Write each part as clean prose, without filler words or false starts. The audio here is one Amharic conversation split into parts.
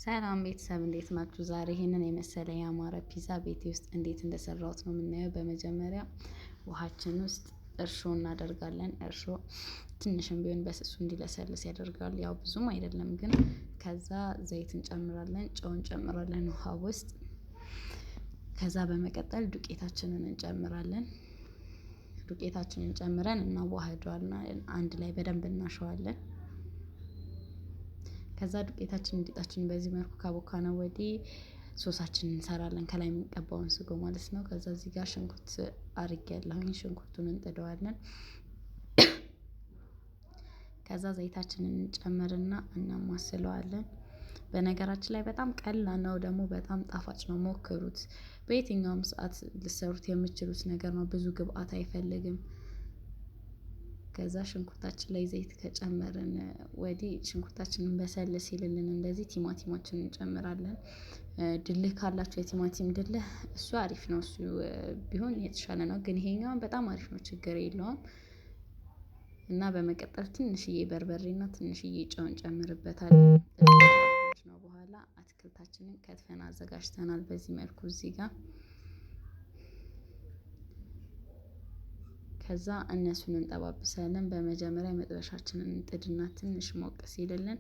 ሰላም ቤተሰብ እንዴት ናችሁ? ዛሬ ይሄንን የመሰለ ያማረ ፒዛ ቤቴ ውስጥ እንዴት እንደሰራሁት ነው የምናየው። በመጀመሪያ ውሃችን ውስጥ እርሾ እናደርጋለን። እርሾ ትንሽም ቢሆን በስሱ እንዲለሰልስ ያደርጋል። ያው ብዙም አይደለም ግን። ከዛ ዘይት እንጨምራለን፣ ጨው እንጨምራለን ውሃ ውስጥ። ከዛ በመቀጠል ዱቄታችንን እንጨምራለን። ዱቄታችንን ጨምረን እናዋህደዋለን፣ አንድ ላይ በደንብ እናሸዋለን። ከዛ ዱቄታችንን ሊጣችንን በዚህ መልኩ ካቦካነው ወዲህ ሶሳችንን እንሰራለን፣ ከላይ የምንቀባውን ስጎ ማለት ነው። ከዛ እዚህ ጋር ሽንኩርት አድርጌያለሁኝ፣ ሽንኩርቱን እንጥደዋለን። ከዛ ዘይታችንን እንጨምርና እናማስለዋለን። በነገራችን ላይ በጣም ቀላል ነው፣ ደግሞ በጣም ጣፋጭ ነው። ሞክሩት። በየትኛውም ሰዓት ልሰሩት የምችሉት ነገር ነው። ብዙ ግብአት አይፈልግም። ከዛ ሽንኩርታችን ላይ ዘይት ከጨመርን ወዲህ ሽንኩርታችንን በሰል ሲልልን እንደዚህ ቲማቲማችንን እንጨምራለን። ድልህ ካላችሁ የቲማቲም ድልህ እሱ አሪፍ ነው፣ እሱ ቢሆን የተሻለ ነው። ግን ይሄኛውን በጣም አሪፍ ነው፣ ችግር የለውም። እና በመቀጠል ትንሽዬ በርበሬና ትንሽዬ ጨው እንጨምርበታለን። ነው በኋላ አትክልታችንን ከትፈን አዘጋጅተናል። በዚህ መልኩ እዚህ ጋር ከዛ እነሱን እንጠባብሳለን። በመጀመሪያ መጥበሻችንን እንጥድና ትንሽ ሞቅ ሲልልን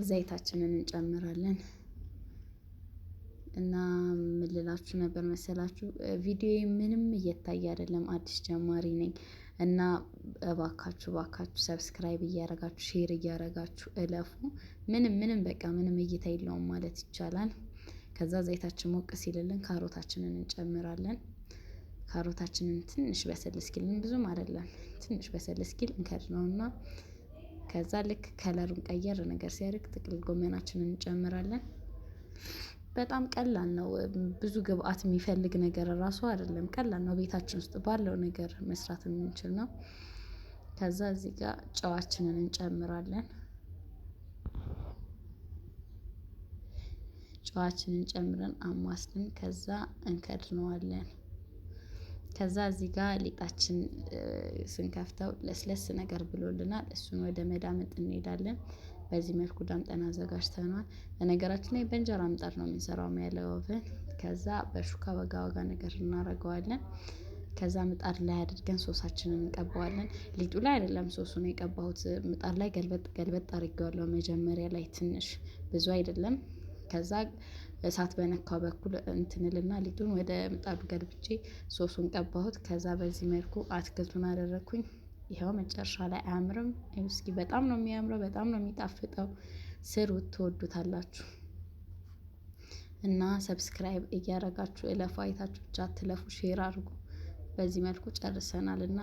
ዘይታችንን እንጨምራለን። እና ምን ልላችሁ ነበር መሰላችሁ፣ ቪዲዮዬ ምንም እየታየ አይደለም፣ አዲስ ጀማሪ ነኝ። እና እባካችሁ ሰብስክራይብ እያረጋችሁ ሼር እያረጋችሁ እለፉ። ምንም በቃ ምንም እይታ የለውም ማለት ይቻላል። ከዛ ዘይታችን ሞቅ ሲልልን ካሮታችንን እንጨምራለን። ካሮታችንን ትንሽ በሰል እስኪልን፣ ብዙም አይደለም፣ ትንሽ በሰል እስኪል እንከድነውና ከዛ ልክ ከለሩን ቀየር ነገር ሲያደርግ ጥቅል ጎመናችንን እንጨምራለን። በጣም ቀላል ነው። ብዙ ግብአት የሚፈልግ ነገር ራሱ አይደለም፣ ቀላል ነው። ቤታችን ውስጥ ባለው ነገር መስራት የምንችል ነው። ከዛ እዚህ ጋር ጨዋችንን እንጨምራለን። ጨዋችንን ጨምረን አማስልን ከዛ እንከድነዋለን። ከዛ እዚህ ጋር ሊጣችን ስንከፍተው ለስለስ ነገር ብሎልናል። እሱን ወደ መዳመጥ እንሄዳለን። በዚህ መልኩ ዳምጠን አዘጋጅተናል። በነገራችን ላይ በእንጀራ ምጣድ ነው የምንሰራው ያለ ኦቨን። ከዛ በሹካ ወጋ ነገር እናደርገዋለን። ከዛ ምጣድ ላይ አድርገን ሶሳችንን እንቀባዋለን። ሊጡ ላይ አይደለም ሶሱን የቀባሁት፣ ምጣድ ላይ ገልበጥ አድርጌዋለሁ መጀመሪያ ላይ ትንሽ፣ ብዙ አይደለም። ከዛ እሳት በነካው በኩል እንትንልና ሊጡን ወደ ምጣዱ ገልብጬ ሶሱን ቀባሁት። ከዛ በዚህ መልኩ አትክልቱን አደረኩኝ። ይኸው መጨረሻ ላይ አያምርም? እስኪ በጣም ነው የሚያምረው፣ በጣም ነው የሚጣፍጠው። ስሩት፣ ትወዱታላችሁ። እና ሰብስክራይብ እያረጋችሁ እለፉ፣ አይታችሁ ብቻ አትለፉ፣ ሼር አድርጉ። በዚህ መልኩ ጨርሰናል እና